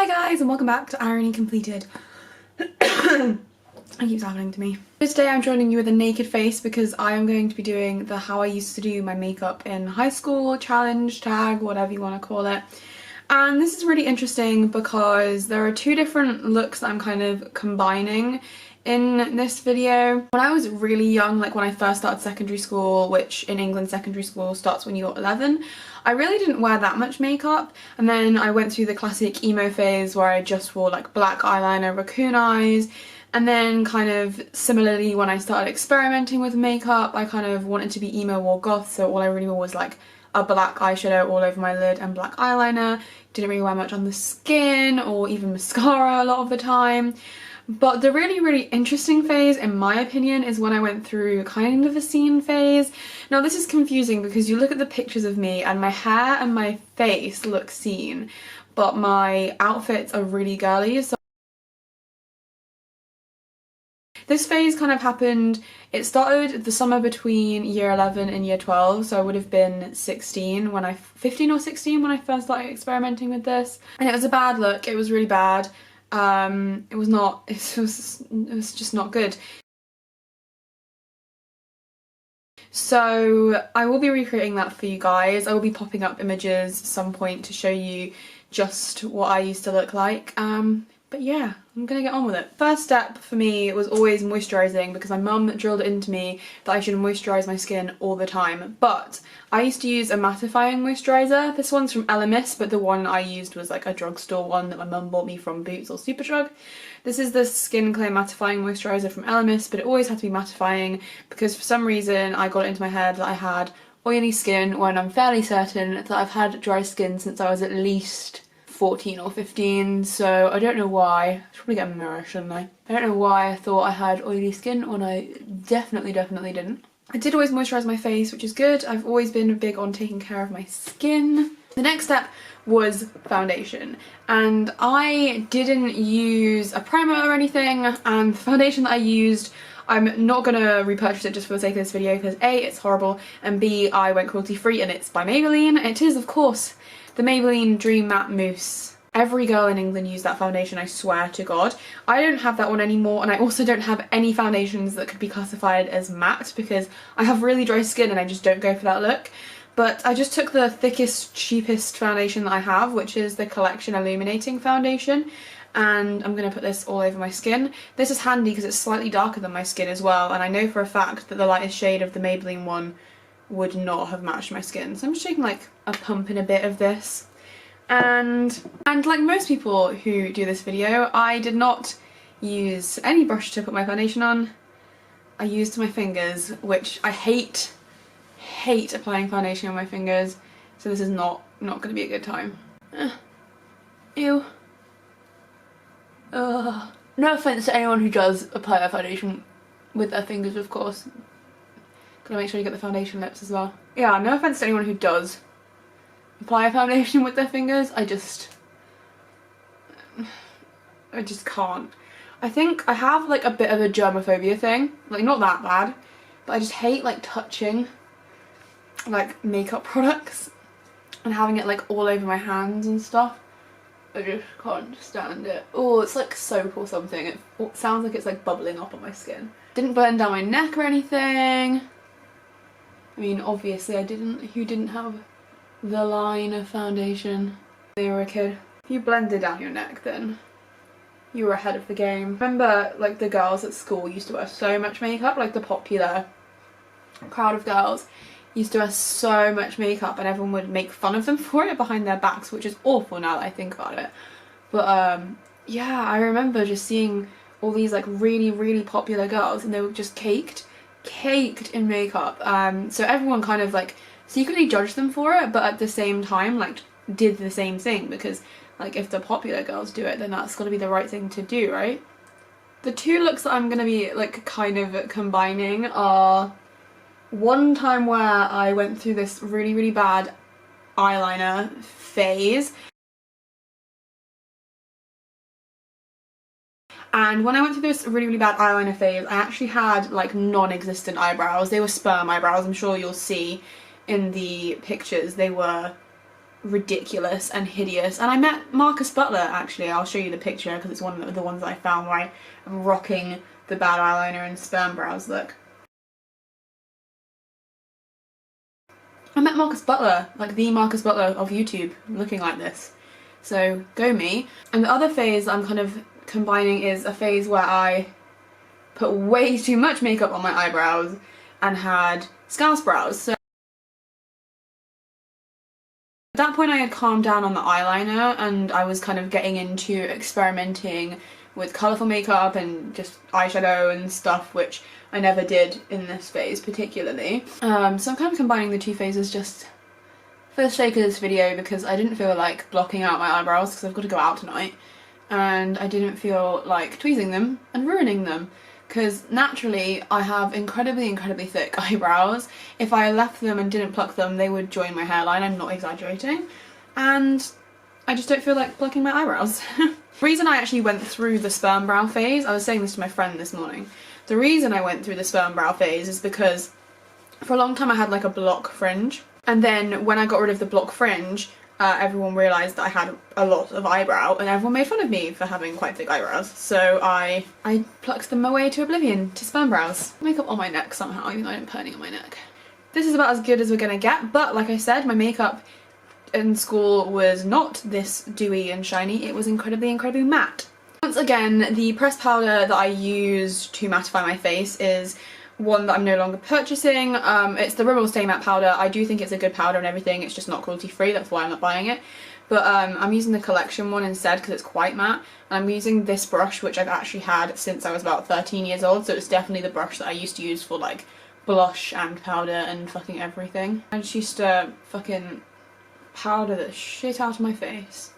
Hi guys and welcome back to Irony Completed. It keeps happening to me. Today I'm joining you with a naked face because I am going to be doing the how I used to do my makeup in high school challenge, tag, whatever you want to call it. And this is really interesting because there are two different looks that I'm kind of combining in this video. When I was really young, like when I first started secondary school, which in England secondary school starts when you're 11, I really didn't wear that much makeup, and then I went through the classic emo phase where I just wore like black eyeliner, raccoon eyes, and then kind of similarly when I started experimenting with makeup, I kind of wanted to be emo or goth, so all I really wore was like a black eyeshadow all over my lid and black eyeliner. Didn't really wear much on the skin or even mascara a lot of the time. But the really interesting phase, in my opinion, is when I went through kind of a scene phase. Now this is confusing because you look at the pictures of me and my hair and my face look scene, but my outfits are really girly. So this phase kind of happened, it started the summer between year 11 and year 12, so I would have been 15 or 16 when I first started experimenting with this. And it was a bad look, it was really bad. It was just not good. So I will be recreating that for you guys. I will be popping up images at some point to show you just what I used to look like. But yeah, I'm gonna get on with it. First step for me was always moisturising because my mum drilled it into me that I should moisturise my skin all the time. But I used to use a mattifying moisturiser. This one's from Elemis, but the one I used was like a drugstore one that my mum bought me from Boots or Superdrug. This is the Skin Clear Mattifying Moisturiser from Elemis, but it always had to be mattifying because for some reason I got it into my head that I had oily skin when I'm fairly certain that I've had dry skin since I was at least 14 or 15, so I don't know why. I should probably get a mirror, shouldn't I? I don't know why I thought I had oily skin when I definitely didn't. I did always moisturise my face, which is good. I've always been big on taking care of my skin. The next step was foundation, and I didn't use a primer or anything, and the foundation that I used, I'm not gonna repurchase it just for the sake of this video because A, it's horrible, and B, I went cruelty free and it's by Maybelline. It is, of course, the Maybelline Dream Matte Mousse. Every girl in England used that foundation, I swear to God. I don't have that one anymore, and I also don't have any foundations that could be classified as matte because I have really dry skin and I just don't go for that look. But I just took the thickest, cheapest foundation that I have, which is the Collection Illuminating Foundation, and I'm going to put this all over my skin. This is handy because it's slightly darker than my skin as well, and I know for a fact that the lightest shade of the Maybelline one would not have matched my skin. So I'm just taking like a pump in a bit of this. And like most people who do this video, I did not use any brush to put my foundation on. I used my fingers, which I hate applying foundation on my fingers, so this is not going to be a good time. Ew. No offense to anyone who does apply their foundation with their fingers, of course. Gotta make sure you get the foundation lips as well. Yeah, no offense to anyone who does apply a foundation with their fingers. I just can't. I think I have like a bit of a germophobia thing, like not that bad, but I just hate like touching like makeup products and having it like all over my hands and stuff. I just can't stand it. Oh, it's like soap or something. It sounds like it's like bubbling up on my skin. Didn't burn down my neck or anything. I mean, obviously I didn't. Who didn't have the line of foundation when they were a kid? If you blended down your neck, then you were ahead of the game. Remember, like, the girls at school used to wear so much makeup, like the popular crowd of girls used to wear so much makeup and everyone would make fun of them for it behind their backs, which is awful now that I think about it. But yeah, I remember just seeing all these like really popular girls and they were just caked in makeup. So everyone kind of like secretly judged them for it, but at the same time like did the same thing because like if the popular girls do it, then that's got to be the right thing to do, right? The two looks that I'm gonna be like kind of combining are one time where I went through this really bad eyeliner phase. And when I went through this really bad eyeliner phase, I actually had like non-existent eyebrows. They were sperm eyebrows. I'm sure you'll see in the pictures they were ridiculous and hideous. And I met Marcus Butler, actually. I'll show you the picture because it's one of the ones that I found where I'm rocking the bad eyeliner and sperm brows look. I met Marcus Butler, like the Marcus Butler of YouTube, looking like this. So go me. And the other phase I'm kind of combining is a phase where I put way too much makeup on my eyebrows and had scarce brows. So at that point I had calmed down on the eyeliner and I was kind of getting into experimenting with colourful makeup and just eyeshadow and stuff, which I never did in this phase particularly. So I'm kind of combining the two phases just for the sake of this video because I didn't feel like blocking out my eyebrows because I've got to go out tonight, and I didn't feel like tweezing them and ruining them because naturally I have incredibly thick eyebrows. If I left them and didn't pluck them, they would join my hairline, I'm not exaggerating, and I just don't feel like plucking my eyebrows. The reason I actually went through the sperm brow phase, I was saying this to my friend this morning, the reason I went through the sperm brow phase is because for a long time I had like a block fringe, and then when I got rid of the block fringe, everyone realised that I had a lot of eyebrow and everyone made fun of me for having quite thick eyebrows. So I plucked them away to oblivion, to sperm brows. Makeup on my neck somehow, even though I didn't put any on my neck. This is about as good as we're gonna get, but like I said, my makeup in school was not this dewy and shiny, it was incredibly matte. Once again, the pressed powder that I use to mattify my face is one that I'm no longer purchasing. It's the Rimmel Stay Matte powder. I do think it's a good powder and everything, it's just not cruelty free, that's why I'm not buying it. But I'm using the collection one instead because it's quite matte. And I'm using this brush, which I've actually had since I was about 13 years old, so it's definitely the brush that I used to use for like blush and powder and fucking everything. I just used to fucking powder the shit out of my face.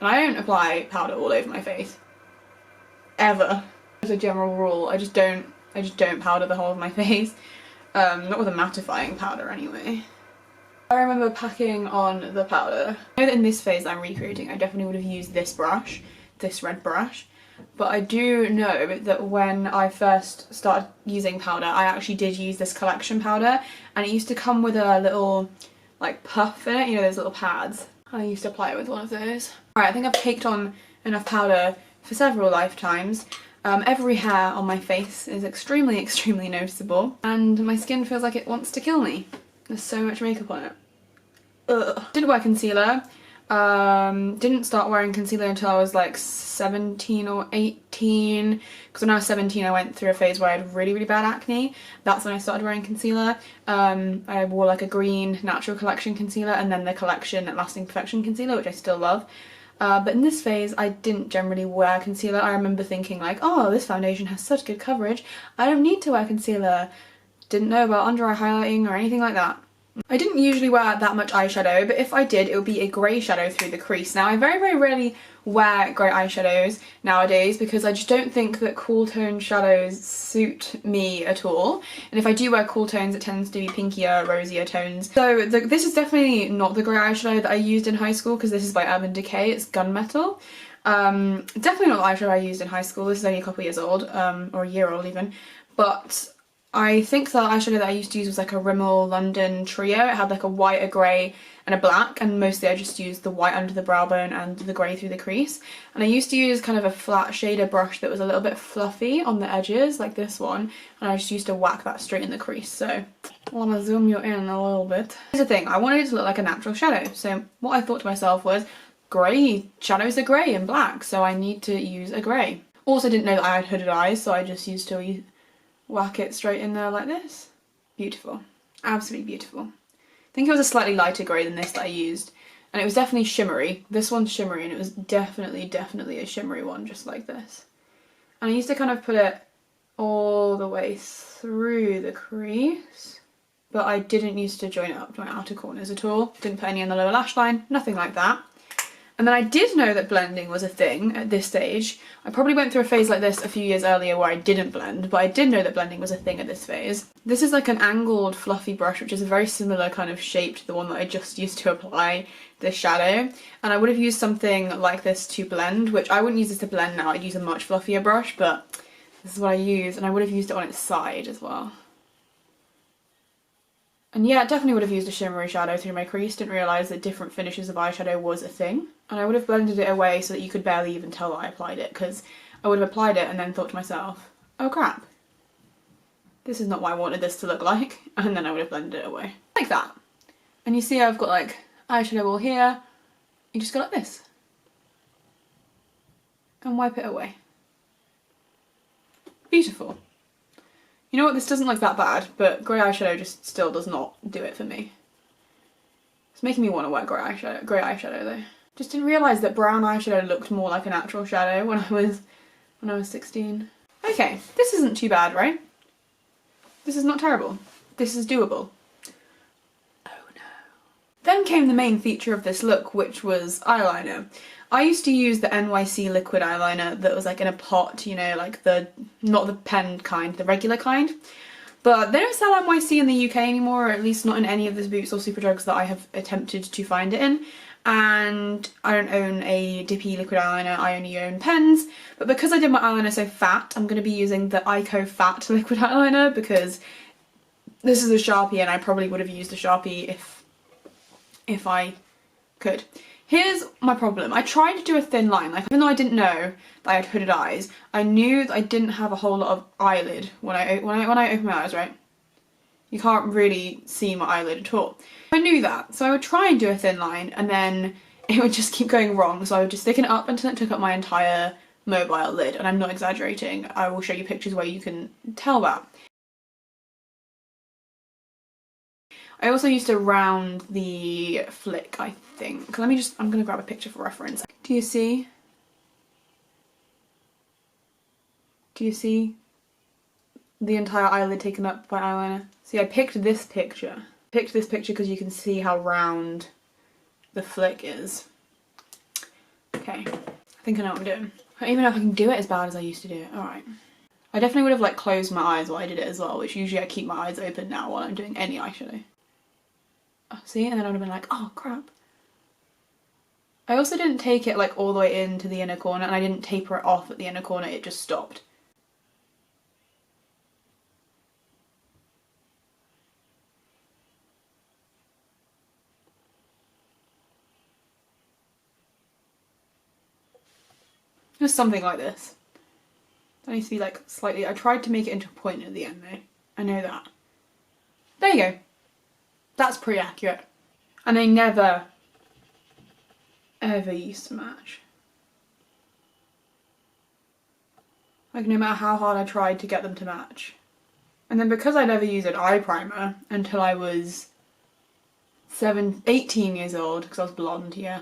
And I don't apply powder all over my face. Ever. As a general rule, I just don't powder the whole of my face. Not with a mattifying powder anyway. I remember packing on the powder. I know that in this phase I'm recreating, I definitely would have used this brush, this red brush. But I do know that when I first started using powder, I actually did use this collection powder, and it used to come with a little like puff in it, you know, those little pads. I used to apply it with one of those. Alright, I think I've caked on enough powder for several lifetimes. Every hair on my face is extremely noticeable, and my skin feels like it wants to kill me. There's so much makeup on it. Ugh. Didn't wear concealer. Didn't start wearing concealer until I was like 17 or 18, because when I was 17 I went through a phase where I had really bad acne. That's when I started wearing concealer. I wore like a green Natural Collection concealer and then the Collection Lasting Perfection concealer, which I still love. But in this phase I didn't generally wear concealer. I remember thinking like, oh, this foundation has such good coverage, I don't need to wear concealer. Didn't know about under eye highlighting or anything like that. I didn't usually wear that much eyeshadow, but if I did, it would be a grey shadow through the crease. Now, I very rarely wear grey eyeshadows nowadays because I just don't think that cool tone shadows suit me at all. And if I do wear cool tones, it tends to be pinkier, rosier tones. So this is definitely not the grey eyeshadow that I used in high school because this is by Urban Decay, it's Gunmetal. Definitely not the eyeshadow I used in high school, this is only a couple years old, or a year old even. But I think the eyeshadow that I used to use was like a Rimmel London Trio. It had like a white, a grey and a black, and mostly I just used the white under the brow bone and the grey through the crease. And I used to use kind of a flat shader brush that was a little bit fluffy on the edges, like this one, and I just used to whack that straight in the crease. So I want to zoom you in a little bit. Here's the thing, I wanted it to look like a natural shadow, so what I thought to myself was, grey shadows are grey and black, so I need to use a grey. Also didn't know that I had hooded eyes, so I just used to whack it straight in there like this. Beautiful. Absolutely beautiful. I think it was a slightly lighter grey than this that I used, and it was definitely shimmery. This one's shimmery, and it was definitely a shimmery one, just like this. And I used to kind of put it all the way through the crease, but I didn't used to join it up to my outer corners at all. Didn't put any on the lower lash line, nothing like that. And then I did know that blending was a thing at this stage. I probably went through a phase like this a few years earlier where I didn't blend, but I did know that blending was a thing at this phase. This is like an angled fluffy brush, which is a very similar kind of shape to the one that I just used to apply this shadow. And I would have used something like this to blend, which I wouldn't use this to blend now, I'd use a much fluffier brush, but this is what I use, and I would have used it on its side as well. And yeah, definitely would have used a shimmery shadow through my crease, didn't realise that different finishes of eyeshadow was a thing. And I would have blended it away so that you could barely even tell that I applied it, because I would have applied it and then thought to myself, oh crap, this is not what I wanted this to look like, and then I would have blended it away. Like that. And you see I've got like eyeshadow all here, you just go like this. And wipe it away. Beautiful. You know what, this doesn't look that bad, but grey eyeshadow just still does not do it for me. It's making me want to wear grey eyeshadow though. Just didn't realise that brown eyeshadow looked more like a natural shadow when I was 16. Okay, this isn't too bad, right? This is not terrible. This is doable. Oh no. Then came the main feature of this look, which was eyeliner. I used to use the NYC liquid eyeliner that was like in a pot, you know, like not the pen kind, the regular kind. But they don't sell NYC in the UK anymore, or at least not in any of the Boots or Superdrugs that I have attempted to find it in. And I don't own a dippy liquid eyeliner, I only own pens. But because I did my eyeliner so fat, I'm going to be using the Ico Fat liquid eyeliner, because this is a Sharpie and I probably would have used a Sharpie if I could. Here's my problem. I tried to do a thin line, like even though I didn't know that I had hooded eyes, I knew that I didn't have a whole lot of eyelid when I open my eyes, right? You can't really see my eyelid at all. I knew that, so I would try and do a thin line and then it would just keep going wrong, so I would just thicken it up until it took up my entire mobile lid, and I'm not exaggerating. I will show you pictures where you can tell that. I also used to round the flick, I think. I'm gonna grab a picture for reference. Do you see? Do you see the entire eyelid taken up by eyeliner? See, I picked this picture. Because you can see how round the flick is. Okay, I think I know what I'm doing. I don't even know if I can do it as bad as I used to do it. Alright. I definitely would have like closed my eyes while I did it as well, which usually I keep my eyes open now while I'm doing any eyeshadow. Oh, see? And then I would have been like, oh crap. I also didn't take it like all the way into the inner corner, and I didn't taper it off at the inner corner, it just stopped. Just something like this. That needs to be like slightly, I tried to make it into a point at the end though. I know that. There you go. That's pretty accurate. And they never, ever used to match. Like no matter how hard I tried to get them to match. And then because I never used an eye primer until I was 18 years old, because I was blonde, yeah.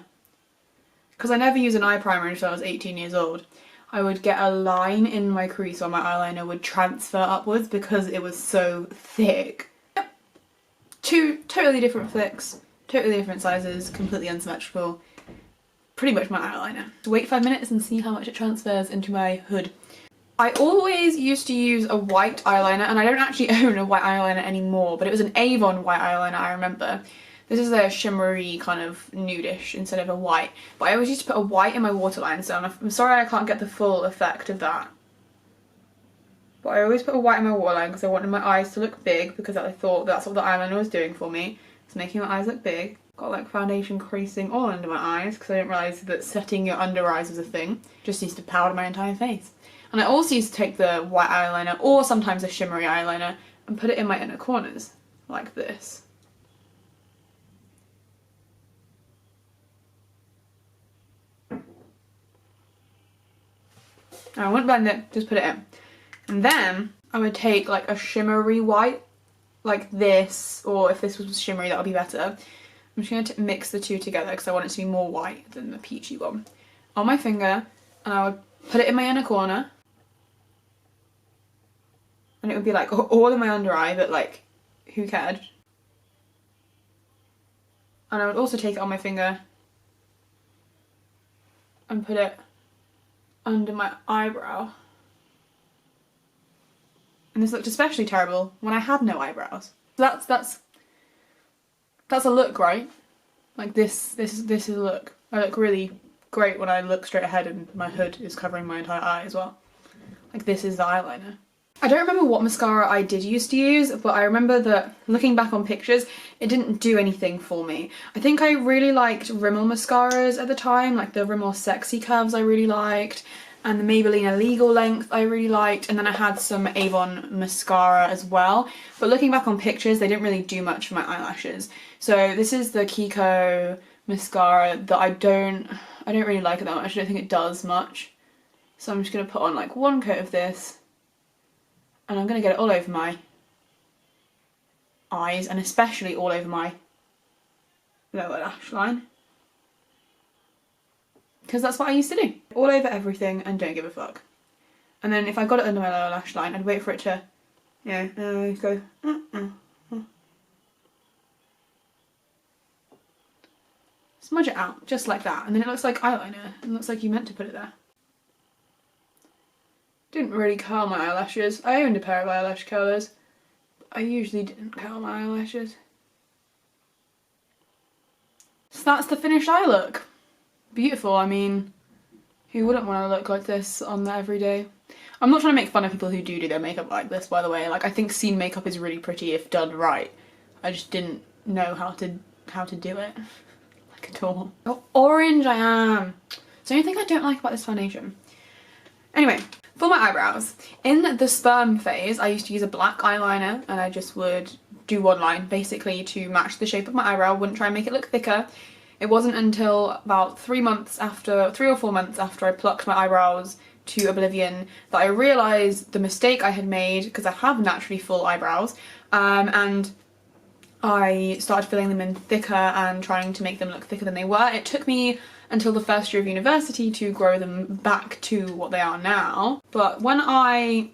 Because I never used an eye primer until I was 18 years old, I would get a line in my crease or my eyeliner would transfer upwards because it was so thick. Yep. Two totally different flicks, totally different sizes, completely unsymmetrical. Pretty much my eyeliner. Wait 5 minutes and see how much it transfers into my hood. I always used to use a white eyeliner, and I don't actually own a white eyeliner anymore, but it was an Avon white eyeliner, I remember. This is a shimmery kind of nudish instead of a white. But I always used to put a white in my waterline, so I'm sorry I can't get the full effect of that. But I always put a white in my waterline because I wanted my eyes to look big, because I thought that's what the eyeliner was doing for me. It's making my eyes look big. Got like foundation creasing all under my eyes because I didn't realise that setting your under eyes was a thing. Just used to powder my entire face. And I also used to take the white eyeliner, or sometimes a shimmery eyeliner, and put it in my inner corners, like this. I wouldn't blend it, just put it in. And then I would take like a shimmery white, like this, or if this was shimmery that would be better. I'm just going to mix the two together because I want it to be more white than the peachy one. On my finger, and I would put it in my inner corner. And it would be like all in my under eye, but like, who cared? And I would also take it on my finger and put it under my eyebrow. And this looked especially terrible when I had no eyebrows. That's a look, right? Like this is a look. I look really great when I look straight ahead and my hood is covering my entire eye as well. Like this is the eyeliner. I don't remember what mascara I did used to use, but I remember that looking back on pictures, it didn't do anything for me. I think I really liked Rimmel mascaras at the time, like the Rimmel Sexy Curves I really liked, and the Maybelline Illegal Length I really liked, and then I had some Avon mascara as well. But looking back on pictures, they didn't really do much for my eyelashes. So this is the Kiko mascara that I don't really like it that much. I don't think it does much. So I'm just going to put on like one coat of this. And I'm going to get it all over my eyes, and especially all over my lower lash line. Because that's what I used to do. All over everything and don't give a fuck. And then if I got it under my lower lash line, I'd wait for it to, you know, go, smudge it out, just like that. And then it looks like eyeliner. It looks like you meant to put it there. Didn't really curl my eyelashes. I owned a pair of eyelash curlers, but I usually didn't curl my eyelashes. So that's the finished eye look. Beautiful. I mean, who wouldn't want to look like this on the everyday? I'm not trying to make fun of people who do their makeup like this, by the way. Like, I think scene makeup is really pretty if done right. I just didn't know how to do it, like, at all. Oh, orange I am. It's the only thing I don't like about this foundation. Anyway, for my eyebrows, in the sperm phase, I used to use a black eyeliner, and I just would do one line, basically, to match the shape of my eyebrow. Wouldn't try and make it look thicker. It wasn't until about 3 or 4 months after I plucked my eyebrows to oblivion that I realised the mistake I had made, because I have naturally full eyebrows, and I started filling them in thicker and trying to make them look thicker than they were. It took me until the first year of university to grow them back to what they are now. But when I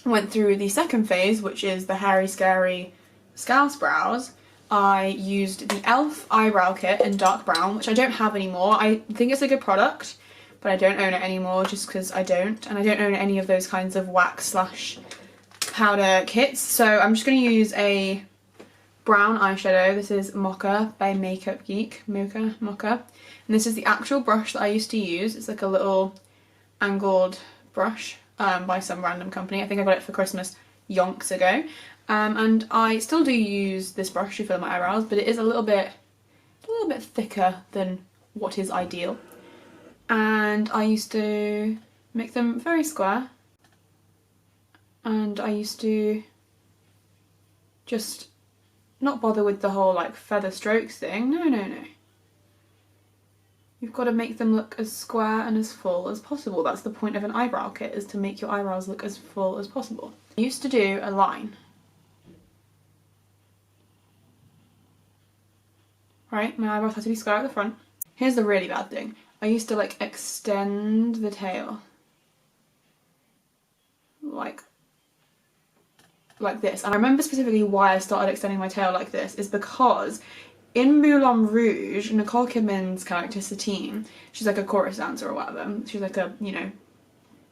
went through the second phase, which is the hairy, scary Scouse brows, I used the e.l.f. eyebrow kit in dark brown, which I don't have anymore. I think it's a good product, but I don't own it anymore just because I don't. And I don't own any of those kinds of wax / powder kits. So I'm just going to use a brown eyeshadow. This is Mocha by Makeup Geek. Mocha. And this is the actual brush that I used to use. It's like a little angled brush by some random company. I think I got it for Christmas yonks ago. And I still do use this brush to fill my eyebrows, but it is a little bit thicker than what is ideal. And I used to make them very square. And I used to just not bother with the whole like feather strokes thing. No. You've got to make them look as square and as full as possible. That's the point of an eyebrow kit, is to make your eyebrows look as full as possible. I used to do a line. Right, my eyebrows have to be square at the front. Here's the really bad thing. I used to like extend the tail. Like this. And I remember specifically why I started extending my tail like this is because in Moulin Rouge, Nicole Kidman's character Satine, she's like a chorus dancer or whatever. She's like a, you know,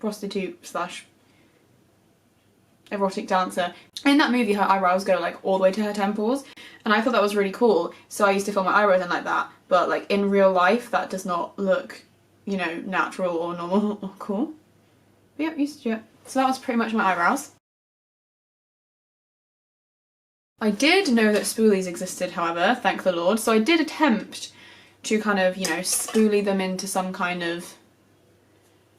prostitute / erotic dancer. In that movie, her eyebrows go like all the way to her temples, and I thought that was really cool. So I used to fill my eyebrows in like that. But like in real life, that does not look, you know, natural or normal or cool. But yeah, I used to do it. So that was pretty much my eyebrows. I did know that spoolies existed, however, thank the Lord, so I did attempt to kind of, you know, spoolie them into some kind of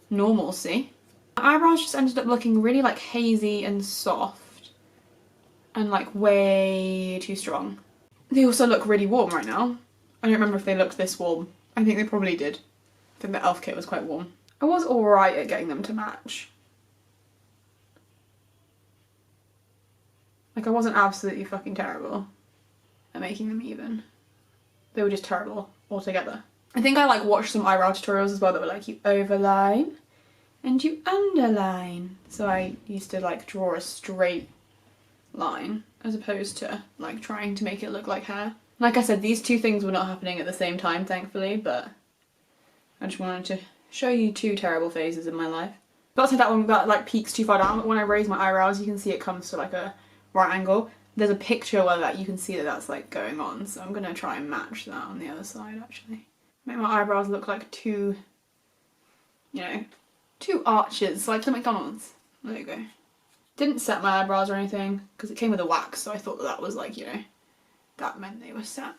normalcy. My eyebrows just ended up looking really like hazy and soft and like way too strong. They also look really warm right now. I don't remember if they looked this warm. I think they probably did. I think the e.l.f. kit was quite warm. I was alright at getting them to match. Like, I wasn't absolutely fucking terrible at making them even. They were just terrible altogether. I think I like watched some eyebrow tutorials as well that were like, you overline and you underline. So I used to like draw a straight line as opposed to like trying to make it look like hair. Like I said, these two things were not happening at the same time, thankfully, but I just wanted to show you two terrible phases in my life. But also that one that like peaks too far down, but when I raise my eyebrows you can see it comes to like a right angle. There's a picture where that you can see that that's like going on, so I'm gonna try and match that on the other side actually. Make my eyebrows look like two, you know, two arches, like the McDonald's. There you go. Didn't set my eyebrows or anything because it came with a wax, so I thought that that was like, you know, that meant they were set.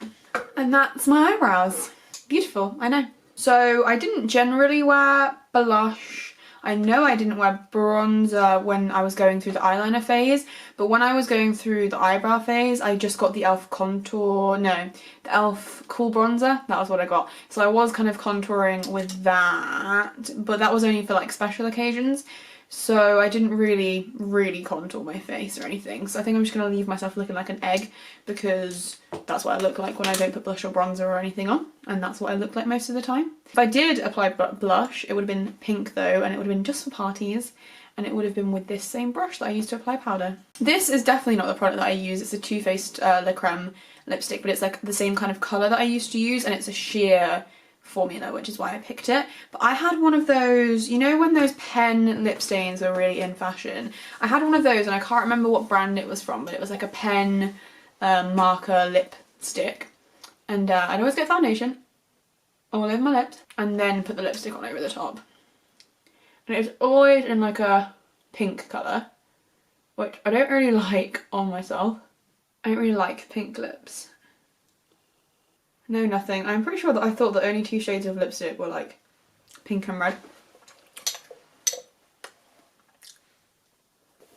And that's my eyebrows. Beautiful, I know. So I didn't generally wear blush. I know I didn't wear bronzer when I was going through the eyeliner phase, but when I was going through the eyebrow phase, I just got the e.l.f. contour, no, the e.l.f. cool bronzer, that was what I got. So I was kind of contouring with that, but that was only for like special occasions. So I didn't really contour my face or anything. So I think I'm just going to leave myself looking like an egg because that's what I look like when I don't put blush or bronzer or anything on. And that's what I look like most of the time. If I did apply blush, it would have been pink though, and it would have been just for parties. And it would have been with this same brush that I used to apply powder. This is definitely not the product that I use. It's a Too Faced Le Creme lipstick, but it's like the same kind of colour that I used to use, and it's a sheer formula, which is why I picked it. But I had one of those, you know when those pen lip stains are really in fashion? I had one of those and I can't remember what brand it was from, but it was like a pen marker lipstick. And I'd always get foundation all over my lips and then put the lipstick on over the top. And it was always in like a pink colour, which I don't really like on myself. I don't really like pink lips. No, nothing. I'm pretty sure that I thought the only two shades of lipstick were like pink and red.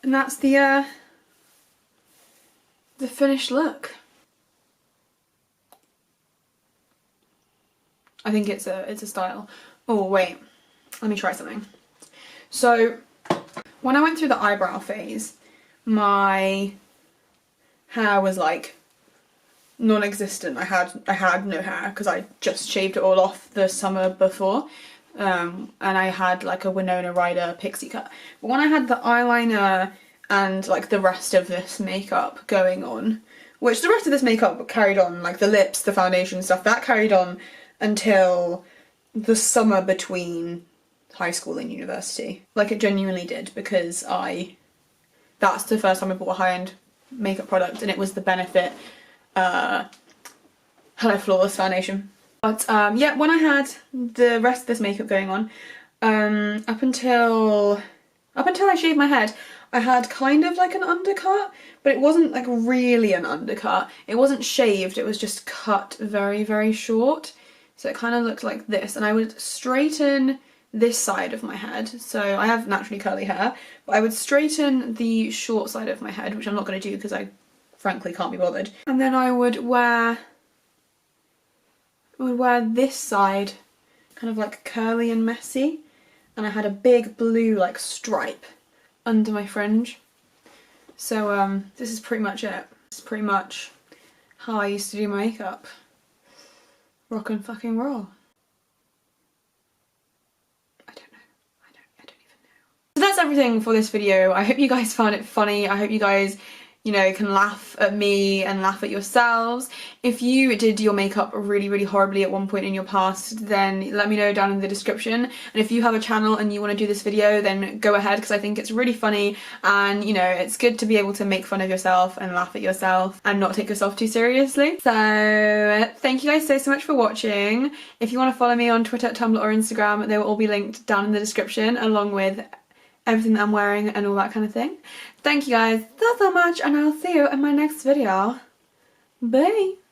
And that's the finished look. I think it's a style. Oh wait, let me try something. So when I went through the eyebrow phase, my hair was like non-existent. I had no hair because I just shaved it all off the summer before, and I had like a Winona Ryder pixie cut. But when I had the eyeliner and like the rest of this makeup going on, which the rest of this makeup carried on, like the lips, the foundation stuff, that carried on until the summer between high school and university. Like it genuinely did, because that's the first time I bought a high-end makeup product, and it was the Benefit Hello Flawless foundation. But yeah, when I had the rest of this makeup going on, up until I shaved my head, I had kind of like an undercut, but it wasn't like really an undercut. It wasn't shaved, it was just cut very short. So it kind of looked like this, and I would straighten this side of my head. So I have naturally curly hair, but I would straighten the short side of my head, which I'm not going to do because I frankly can't be bothered. And then I would wear this side kind of like curly and messy, and I had a big blue like stripe under my fringe. So this is pretty much it. It's pretty much how I used to do my makeup. Rock and fucking roll. I don't even know. So that's everything for this video. I hope you guys found it funny. I hope you guys, you know, can laugh at me and laugh at yourselves. If you did your makeup really horribly at one point in your past, then let me know down in the description. And if you have a channel and you want to do this video, then go ahead, because I think it's really funny, and you know, it's good to be able to make fun of yourself and laugh at yourself and not take yourself too seriously. So thank you guys so much for watching. If you want to follow me on Twitter, Tumblr or Instagram, they will all be linked down in the description, along with everything that I'm wearing and all that kind of thing. Thank you guys so much, and I'll see you in my next video. Bye!